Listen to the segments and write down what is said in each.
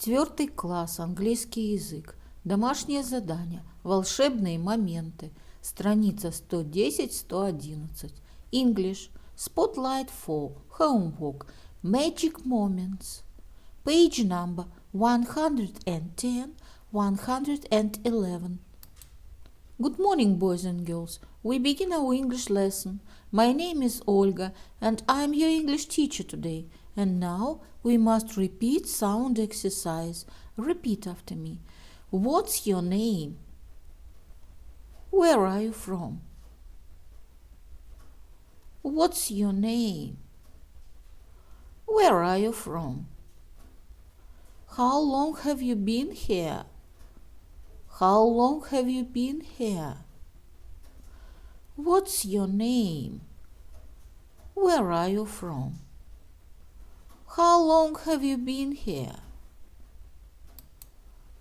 4 класс, английский язык. Домашнее задание. Волшебные моменты. Страница 110-111. English. Spotlight for homework. Magic moments. Page number 110-111. Good morning, boys and girls. We begin our English lesson. My name is Olga, and I'm your English teacher today. And now we must repeat sound exercise. Repeat after me. What's your name? Where are you from? What's your name? Where are you from? How long have you been here? How long have you been here? What's your name? Where are you from? How long have you been here?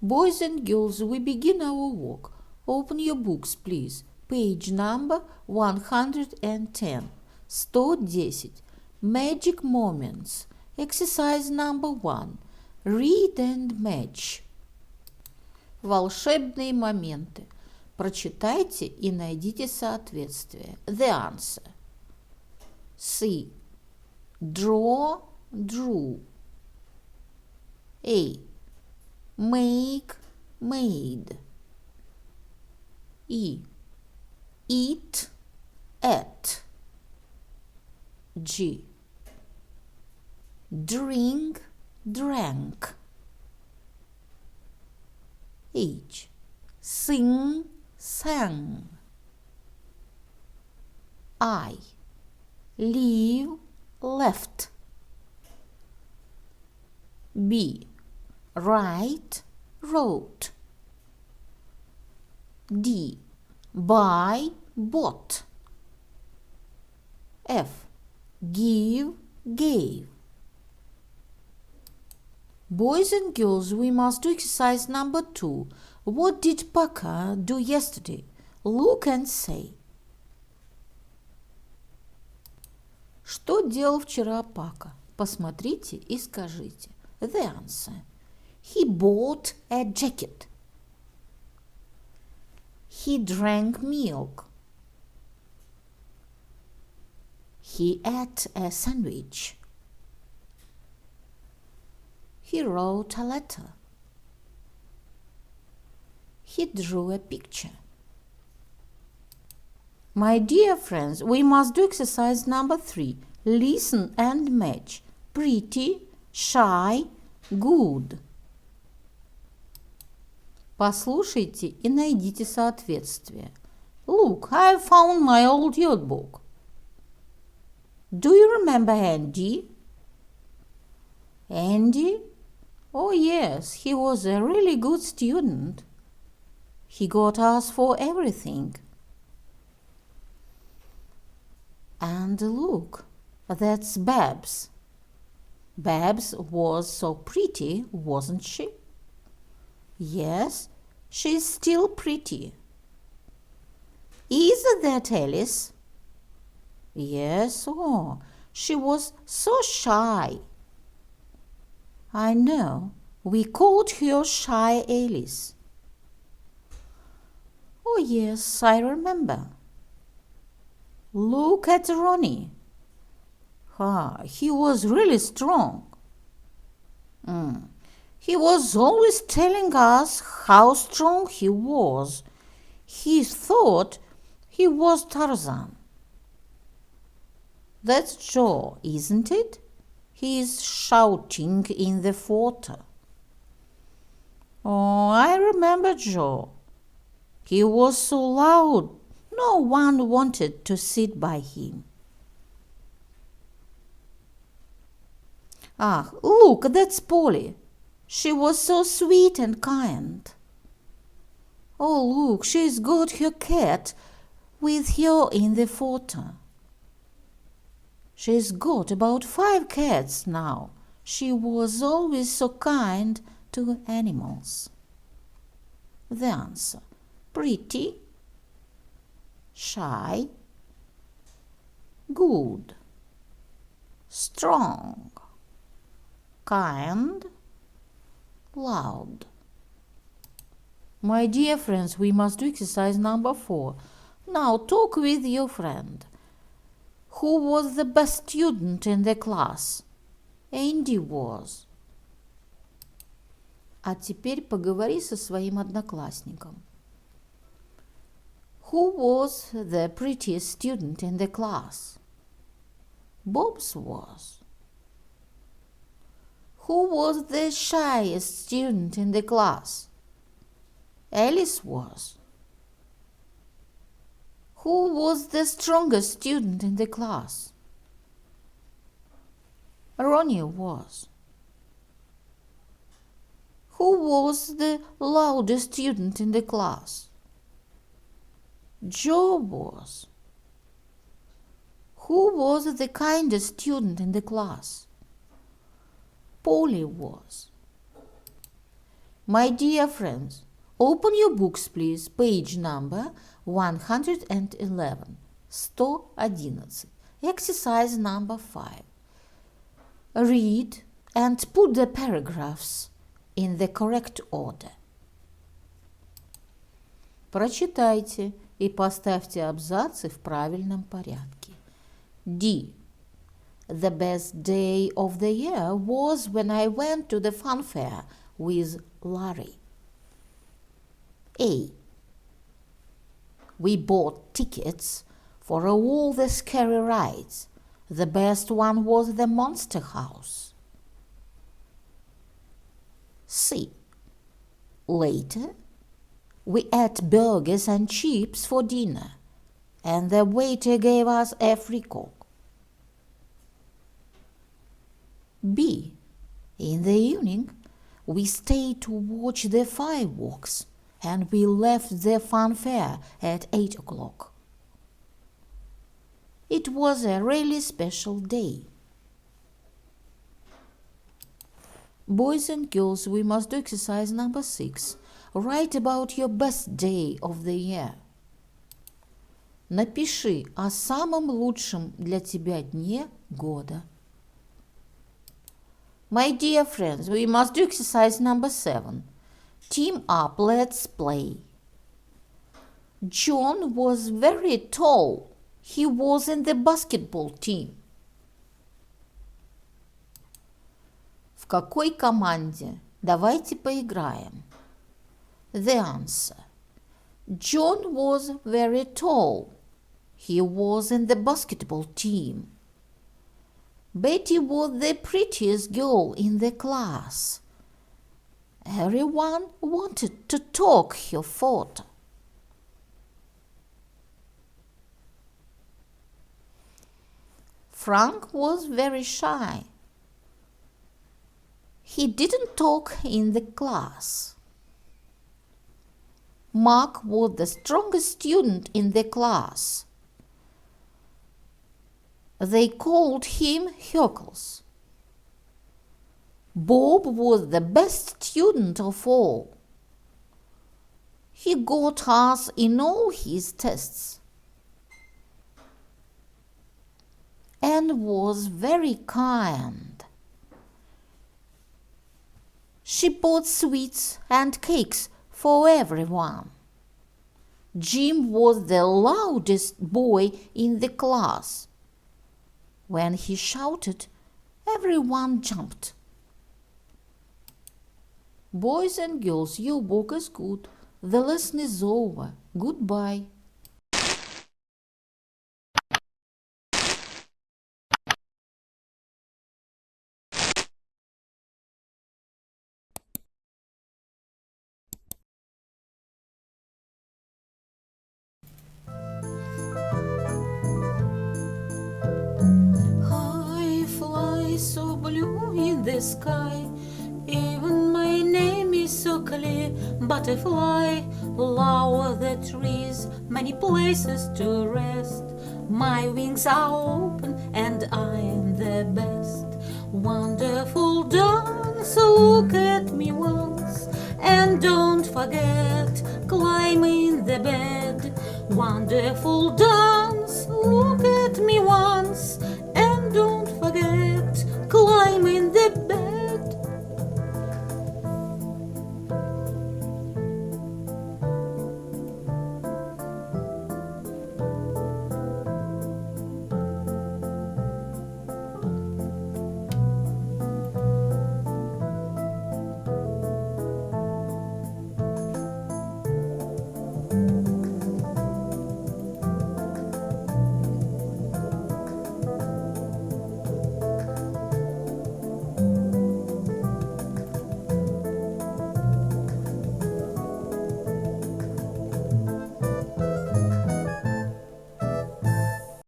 Boys and girls, we begin our work. Open your books, please. Page number 110. 110. Magic moments. Exercise number 1. Read and match. Волшебные моменты. Прочитайте и найдите соответствие. The answer. See. Draw, drew. A. Make, made. E. Eat, ate. G. Drink, drank. H. Sing, sang. I. Leave, left. B. Write, wrote. D. Buy, bought. F. Give, gave. Boys and girls, we must do exercise number 2. What did Paka do yesterday? Look and say. Что делал вчера Пака? Посмотрите и скажите. The answer. He bought a jacket. He drank milk. He ate a sandwich. He wrote a letter. He drew a picture. My dear friends, we must do exercise number 3. Listen and match. Pretty, shy, good. Послушайте и найдите соответствие. Look, I found my old yearbook. Do you remember Andy? Andy? Oh yes, he was a really good student. He got us for everything. And look, that's Babs. Babs was so pretty, wasn't she? Yes, she's still pretty. Isn't that Alice? Yes, oh, she was so shy. I know, we called her Shy Alice. Oh yes, I remember. Look at Ronnie. He was really strong. He was always telling us how strong he was. He thought he was Tarzan. That's Joe, isn't it? He is shouting in the photo. Oh, I remember Joe. He was so loud, no one wanted to sit by him. Look, that's Polly. She was so sweet and kind. Oh, look, she's got her cat with her in the photo. She's got about 5 cats now. She was always so kind to animals. The answer. Pretty, shy, good, strong, kind, loud. My dear friends, we must do exercise number 4. Now talk with your friend. Who was the best student in the class? Andy was. А теперь поговори со своим одноклассником. Who was the prettiest student in the class? Bob's was. Who was the shyest student in the class? Alice was. Who was the strongest student in the class? Ronnie was. Who was the loudest student in the class? Joe was. Who was the kindest student in the class? Polly was. My dear friends, open your books, please. Page number 111. 111. Exercise number 5. Read and put the paragraphs in the correct order. Прочитайте и поставьте абзацы в правильном порядке. D. The best day of the year was when I went to the fun fair with Larry. A. We bought tickets for all the scary rides. The best one was the Monster House. C. Later, we ate burgers and chips for dinner, and the waiter gave us a free Coke. B. In the evening, we stayed to watch the fireworks, and we left the fun fair at 8 o'clock. It was a really special day. Boys and girls, we must do exercise number 6. Write about your best day of the year. Напиши о самом лучшем для тебя дне года. My dear friends, we must do exercise number 7. Team up, let's play. John was very tall. He was in the basketball team. В какой команде? Давайте поиграем. The answer. John was very tall. He was in the basketball team. Betty was the prettiest girl in the class. Everyone wanted to talk her photo. Frank was very shy. He didn't talk in the class. Mark was the strongest student in the class. They called him Hercules. Bob was the best student of all. He got A's in all his tests and was very kind. She bought sweets and cakes for everyone. Jim was the loudest boy in the class. When he shouted, everyone jumped. Boys and girls, your book is good. The lesson is over. Goodbye. I fly so blue in the sky. Even my name is so clear. Butterfly, lower the trees, many places to rest. My wings are open and I am the best. Wonderful dance, look at me once, and don't forget, climb in the bed. Wonderful dance, look at me once.